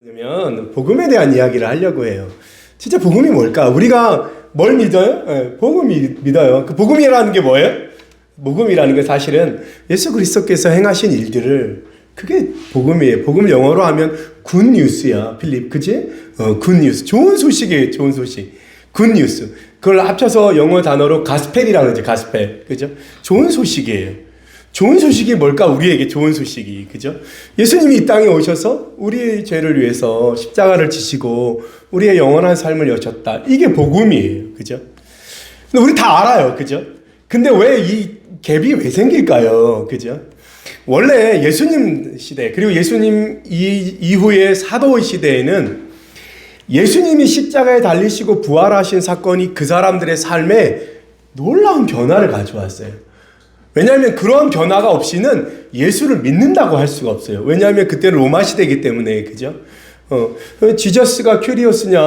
그러면 복음에 대한 이야기를 하려고 해요. 진짜 복음이 뭘까? 우리가 뭘 믿어요? 네, 복음이 믿어요. 그 복음이라는 게 뭐예요? 복음이라는 게 사실은 예수 그리스도께서 행하신 일들을 그게 복음이에요. 복음을 영어로 하면 굿뉴스야, 필립, 그지? 굿뉴스, 좋은 소식이에요. 좋은 소식, 굿뉴스. 그걸 합쳐서 영어 단어로 가스펠이라는 거죠. 가스펠, 그죠? 좋은 소식이에요. 좋은 소식이 뭘까? 우리에게 좋은 소식이, 그죠? 예수님이 이 땅에 오셔서 우리의 죄를 위해서 십자가를 지시고 우리의 영원한 삶을 여셨다. 이게 복음이에요, 그죠? 근데 우리 다 알아요, 그죠? 근데 왜 이 갭이 왜 생길까요, 그죠? 원래 예수님 시대, 그리고 예수님 이후의 사도 시대에는 예수님이 십자가에 달리시고 부활하신 사건이 그 사람들의 삶에 놀라운 변화를 가져왔어요. 왜냐하면 그런 변화가 없이는 예수를 믿는다고 할 수가 없어요. 왜냐하면 그때는 로마 시대이기 때문에, 그죠? 지저스가 큐리오스냐,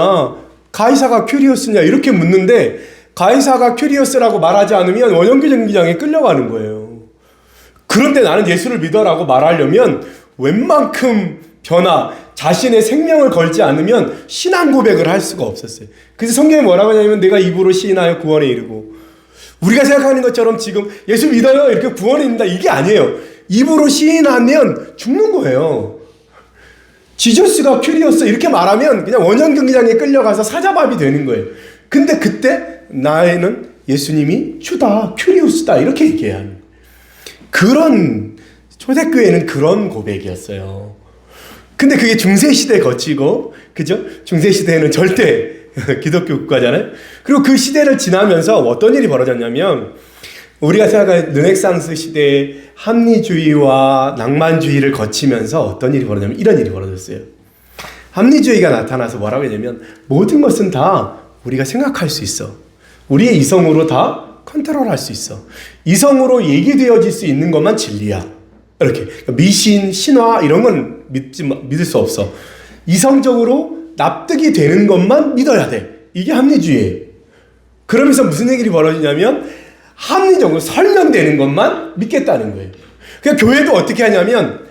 가이사가 큐리오스냐 이렇게 묻는데 가이사가 큐리오스라고 말하지 않으면 원형교 정기장에 끌려가는 거예요. 그런데 나는 예수를 믿어라고 말하려면 웬만큼 변화, 자신의 생명을 걸지 않으면 신앙 고백을 할 수가 없었어요. 그래서 성경이 뭐라고 하냐면 내가 입으로 시인하여 구원에 이르고, 우리가 생각하는 것처럼 지금 예수 믿어요 이렇게 구원에 이른다 이게 아니에요. 입으로 시인하면 죽는 거예요. 지저스가 큐리오스 이렇게 말하면 그냥 원형 경기장에 끌려가서 사자밥이 되는 거예요. 근데 그때 나에는 예수님이 주다, 큐리오스다 이렇게 얘기해야 합니다. 그런 초대교회는 그런 고백이었어요. 근데 그게 중세시대 거치고, 그죠? 중세시대에는 절대 기독교 국가잖아요. 그리고 그 시대를 지나면서 어떤 일이 벌어졌냐면, 우리가 생각하는 르네상스 시대의 합리주의와 낭만주의를 거치면서 어떤 일이 벌어졌냐면 이런 일이 벌어졌어요. 합리주의가 나타나서 뭐라고 했냐면 모든 것은 다 우리가 생각할 수 있어. 우리의 이성으로 다 컨트롤할 수 있어. 이성으로 얘기되어질 수 있는 것만 진리야. 이렇게 미신, 신화 이런 건 믿을 수 없어. 이성적으로 납득이 되는 것만 믿어야 돼. 이게 합리주의예요. 그러면서 무슨 얘기가 벌어지냐면 합리적으로 설명되는 것만 믿겠다는 거예요. 그러니까 교회도 어떻게 하냐면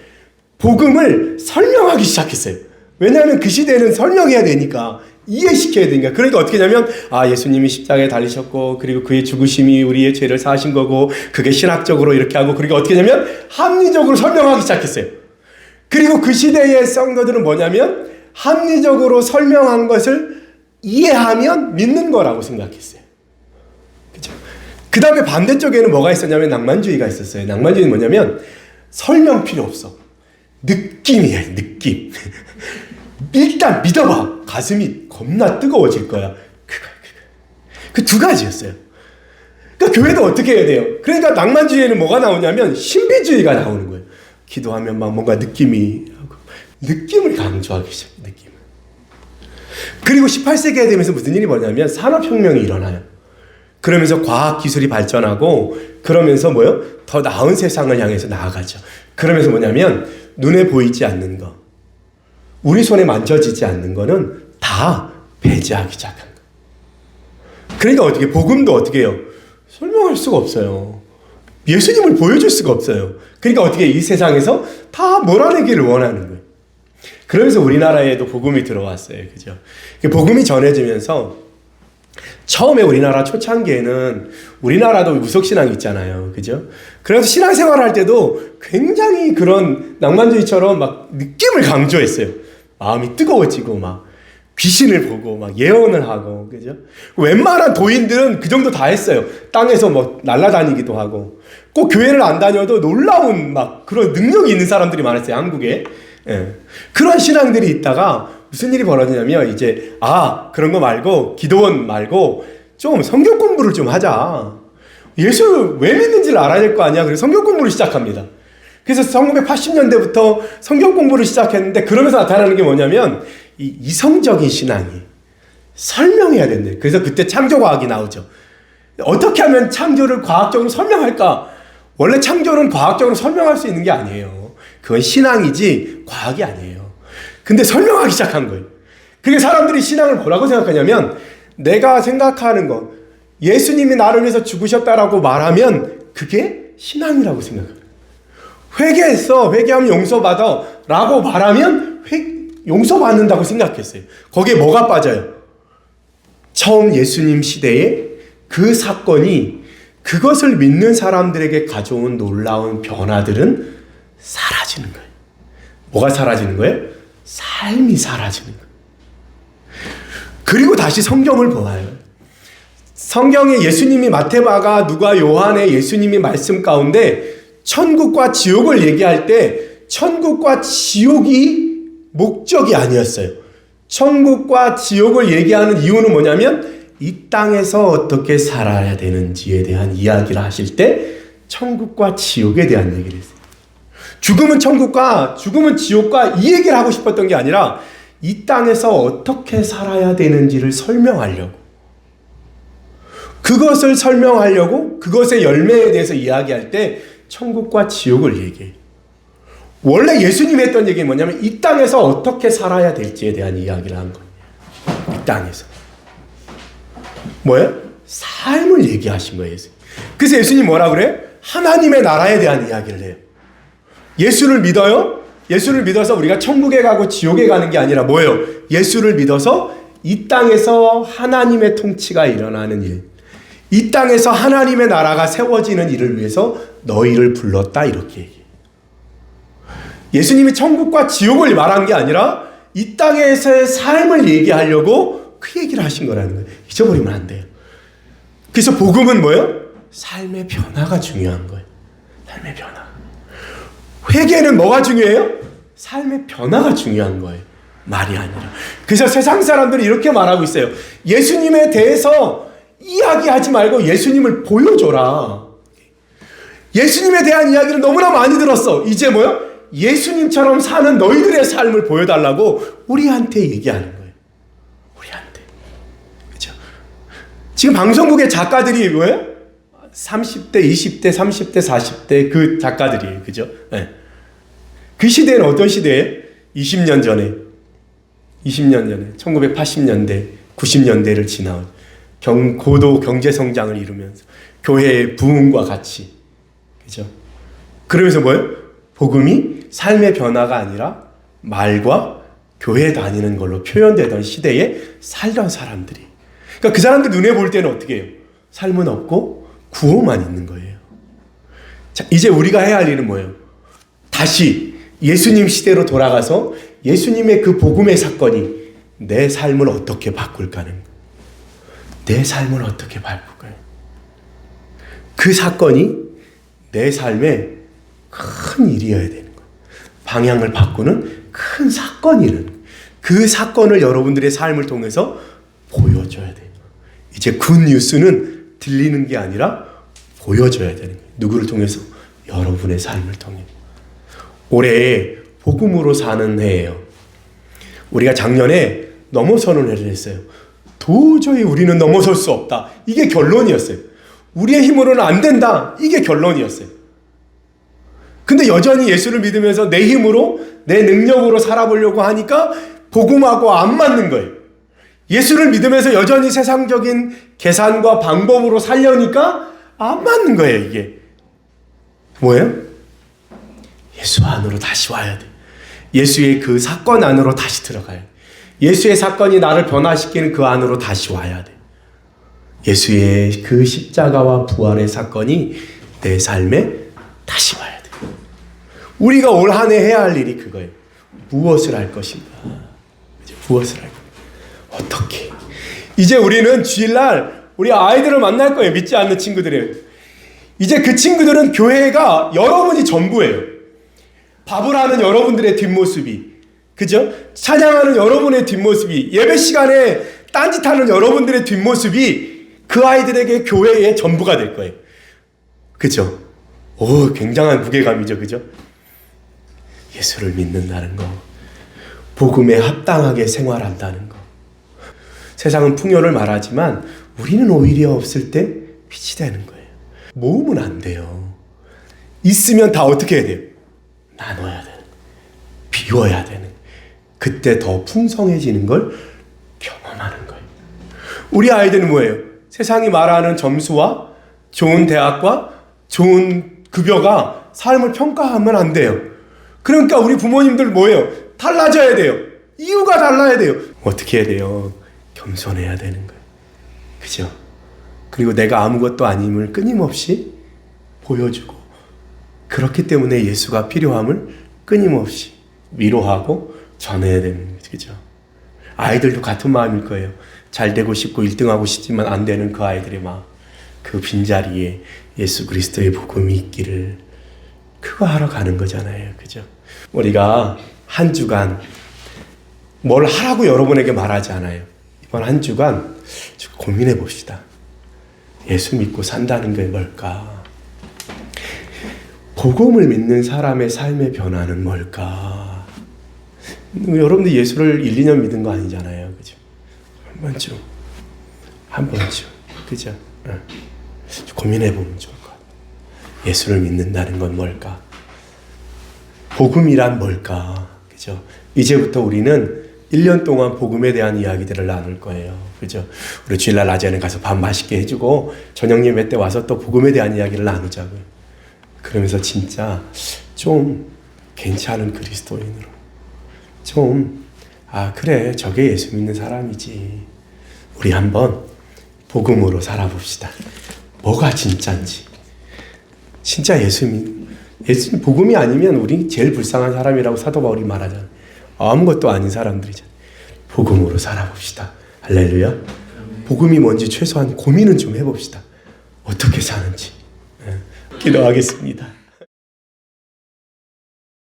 복음을 설명하기 시작했어요. 왜냐하면 그 시대에는 설명해야 되니까, 이해시켜야 되니까. 그러니까 어떻게 하냐면 예수님이 십자가에 달리셨고 그리고 그의 죽으심이 우리의 죄를 사하신 거고 그게 신학적으로 이렇게 하고, 그러니까 어떻게 하냐면 합리적으로 설명하기 시작했어요. 그리고 그 시대의 성도들은 뭐냐면 합리적으로 설명한 것을 이해하면 믿는 거라고 생각했어요. 그죠? 그 다음에 반대쪽에는 뭐가 있었냐면 낭만주의가 있었어요. 낭만주의는 뭐냐면 설명 필요 없어. 느낌이에요, 느낌. 일단 믿어봐. 가슴이 겁나 뜨거워질 거야. 그 두 가지였어요. 그러니까 교회도 어떻게 해야 돼요? 그러니까 낭만주의에는 뭐가 나오냐면 신비주의가 나오는 거예요. 기도하면 막 뭔가 느낌을 강조하기 시작해요. 느낌을. 그리고 18세기가 되면서 무슨 일이 뭐냐면 산업혁명이 일어나요. 그러면서 과학기술이 발전하고 그러면서 뭐요? 더 나은 세상을 향해서 나아가죠. 그러면서 뭐냐면 눈에 보이지 않는 거, 우리 손에 만져지지 않는 거는 다 배제하기 시작한 거예요. 그러니까 어떻게, 복음도 어떻게 해요? 설명할 수가 없어요. 예수님을 보여줄 수가 없어요. 그러니까 어떻게 이 세상에서 다 몰아내기를 원하는 거예요. 그러면서 우리나라에도 복음이 들어왔어요. 그죠? 복음이 전해지면서 처음에 우리나라 초창기에는 우리나라도 무속신앙이 있잖아요. 그죠? 그래서 신앙생활을 할 때도 굉장히 그런 낭만주의처럼 막 느낌을 강조했어요. 마음이 뜨거워지고 막 귀신을 보고 막 예언을 하고, 그죠? 웬만한 도인들은 그 정도 다 했어요. 땅에서 뭐 날아다니기도 하고. 꼭 교회를 안 다녀도 놀라운 막 그런 능력이 있는 사람들이 많았어요, 한국에. 예. 그런 신앙들이 있다가 무슨 일이 벌어지냐면 이제 그런 거 말고, 기도원 말고 좀 성경 공부를 좀 하자. 예수 왜 믿는지를 알아야 될 거 아니야. 그래서 성경 공부를 시작합니다. 그래서 1980년대부터 성경 공부를 시작했는데, 그러면서 나타나는 게 뭐냐면 이 이성적인 신앙이 설명해야 된대. 그래서 그때 창조과학이 나오죠. 어떻게 하면 창조를 과학적으로 설명할까? 원래 창조는 과학적으로 설명할 수 있는 게 아니에요. 그건 신앙이지 과학이 아니에요. 근데 설명하기 시작한 거예요. 그게 사람들이 신앙을 뭐라고 생각하냐면, 내가 생각하는 거, 예수님이 나를 위해서 죽으셨다라고 말하면 그게 신앙이라고 생각해요. 회개했어, 회개하면 용서받아 라고 말하면 용서받는다고 생각했어요. 거기에 뭐가 빠져요? 처음 예수님 시대에 그 사건이 그것을 믿는 사람들에게 가져온 놀라운 변화들은 사라지는 거예요. 뭐가 사라지는 거예요? 삶이 사라지는 거예요. 그리고 다시 성경을 보아요. 성경에 예수님이 마태마가 누가 요한의 예수님이 말씀 가운데 천국과 지옥을 얘기할 때 천국과 지옥이 목적이 아니었어요. 천국과 지옥을 얘기하는 이유는 뭐냐면 이 땅에서 어떻게 살아야 되는지에 대한 이야기를 하실 때 천국과 지옥에 대한 얘기를 했어요. 죽음은 천국과 죽음은 지옥과 이 얘기를 하고 싶었던 게 아니라 이 땅에서 어떻게 살아야 되는지를 설명하려고, 그것을 설명하려고 그것의 열매에 대해서 이야기할 때 천국과 지옥을 얘기해요. 원래 예수님이 했던 얘기는 뭐냐면 이 땅에서 어떻게 살아야 될지에 대한 이야기를 한 거예요. 이 땅에서. 뭐예요? 삶을 얘기하신 거예요. 예수님. 그래서 예수님 뭐라 그래요? 하나님의 나라에 대한 이야기를 해요. 예수를 믿어요? 예수를 믿어서 우리가 천국에 가고 지옥에 가는 게 아니라 뭐예요? 예수를 믿어서 이 땅에서 하나님의 통치가 일어나는 일, 이 땅에서 하나님의 나라가 세워지는 일을 위해서 너희를 불렀다, 이렇게 얘기해요. 예수님이 천국과 지옥을 말한 게 아니라 이 땅에서의 삶을 얘기하려고 그 얘기를 하신 거라는 거예요. 잊어버리면 안 돼요. 그래서 복음은 뭐예요? 삶의 변화가 중요한 거예요. 삶의 변화. 회개는 뭐가 중요해요? 삶의 변화가 중요한 거예요. 말이 아니라. 그래서 세상 사람들이 이렇게 말하고 있어요. 예수님에 대해서 이야기하지 말고 예수님을 보여줘라. 예수님에 대한 이야기를 너무나 많이 들었어. 이제 뭐요? 예수님처럼 사는 너희들의 삶을 보여달라고 우리한테 얘기하는 거예요. 우리한테. 그렇죠? 지금 방송국의 작가들이 뭐예요? 30대, 20대, 30대, 40대 그 작가들이에요. 그죠? 네. 그 시대는 어떤 시대예요? 20년 전에 1980년대, 90년대를 지나온 고도 경제 성장을 이루면서 교회의 부흥과 같이, 그죠? 그러면서 뭐예요? 복음이 삶의 변화가 아니라 말과 교회 다니는 걸로 표현되던 시대에 살던 사람들이. 그러니까 그 사람들 눈에 볼 때는 어떻게 해요? 삶은 없고 구호만 있는 거예요. 자, 이제 우리가 해야 할 일은 뭐예요? 다시 예수님 시대로 돌아가서 예수님의 그 복음의 사건이 내 삶을 어떻게 바꿀까는 거예요. 내 삶을 어떻게 바꿀까요? 그 사건이 내 삶에 큰 일이어야 되는 거예요. 방향을 바꾸는 큰 사건이라는 거예요. 그 사건을 여러분들의 삶을 통해서 보여줘야 돼요. 이제 굿뉴스는 들리는 게 아니라 보여줘야 되는 거예요. 누구를 통해서? 여러분의 삶을 통해. 올해 복음으로 사는 해예요. 우리가 작년에 넘어서는 해를 했어요. 도저히 우리는 넘어설 수 없다. 이게 결론이었어요. 우리의 힘으로는 안 된다. 이게 결론이었어요. 근데 여전히 예수를 믿으면서 내 힘으로, 내 능력으로 살아보려고 하니까 복음하고 안 맞는 거예요. 예수를 믿으면서 여전히 세상적인 계산과 방법으로 살려니까 안 맞는 거예요, 이게. 뭐예요? 예수 안으로 다시 와야 돼. 예수의 그 사건 안으로 다시 들어가야 돼. 예수의 사건이 나를 변화시키는 그 안으로 다시 와야 돼. 예수의 그 십자가와 부활의 사건이 내 삶에 다시 와야 돼. 우리가 올 한 해 해야 할 일이 그거예요. 무엇을 할 것인가? 무엇을 할 것인가? 어떻게? 이제 우리는 주일날 우리 아이들을 만날 거예요. 믿지 않는 친구들이에요. 이제 그 친구들은 교회가 여러분이 전부예요. 밥을 하는 여러분들의 뒷모습이, 그죠? 찬양하는 여러분의 뒷모습이, 예배 시간에 딴짓하는 여러분들의 뒷모습이 그 아이들에게 교회의 전부가 될 거예요. 그죠? 오, 굉장한 무게감이죠. 그죠? 예수를 믿는다는 거, 복음에 합당하게 생활한다는 거. 세상은 풍요를 말하지만 우리는 오히려 없을 때 빛이 되는 거예요. 모으면 안 돼요. 있으면 다 어떻게 해야 돼요? 나눠야 되는, 비워야 되는. 그때 더 풍성해지는 걸 경험하는 거예요. 우리 아이들은 뭐예요? 세상이 말하는 점수와 좋은 대학과 좋은 급여가 삶을 평가하면 안 돼요. 그러니까 우리 부모님들 뭐예요? 달라져야 돼요. 이유가 달라야 돼요. 어떻게 해야 돼요? 겸손해야 되는 거예요. 그죠? 그리고 내가 아무것도 아님을 끊임없이 보여주고, 그렇기 때문에 예수가 필요함을 끊임없이 위로하고 전해야 되는 거죠. 그죠? 아이들도 같은 마음일 거예요. 잘 되고 싶고 1등하고 싶지만 안 되는 그 아이들의 마음. 그 빈자리에 예수 그리스도의 복음이 있기를, 그거 하러 가는 거잖아요. 그죠? 우리가 한 주간 뭘 하라고 여러분에게 말하지 않아요. 이번 한 주간 고민해 봅시다. 예수 믿고 산다는 게 뭘까? 복음을 믿는 사람의 삶의 변화는 뭘까? 여러분들 예수를 1, 2년 믿은 거 아니잖아요. 그죠? 한 번쯤. 그죠? 고민해 보면 좋을 것 같아요. 예수를 믿는다는 건 뭘까? 복음이란 뭘까? 그죠? 이제부터 우리는 1년 동안 복음에 대한 이야기들을 나눌 거예요. 그죠? 우리 주일날 낮에는 가서 밥 맛있게 해주고 저녁 예배 때 와서 또 복음에 대한 이야기를 나누자고요. 그러면서 진짜 좀 괜찮은 그리스도인으로 좀, 그래, 저게 예수 믿는 사람이지. 우리 한번 복음으로 살아봅시다. 뭐가 진짜인지. 진짜 예수 복음이 아니면 우리 제일 불쌍한 사람이라고 사도 바울이 말하잖아요. 아무것도 아닌 사람들이잖아요. 복음으로 살아봅시다. 할렐루야. 복음이 뭔지 최소한 고민은 좀 해봅시다. 어떻게 사는지. 기도하겠습니다.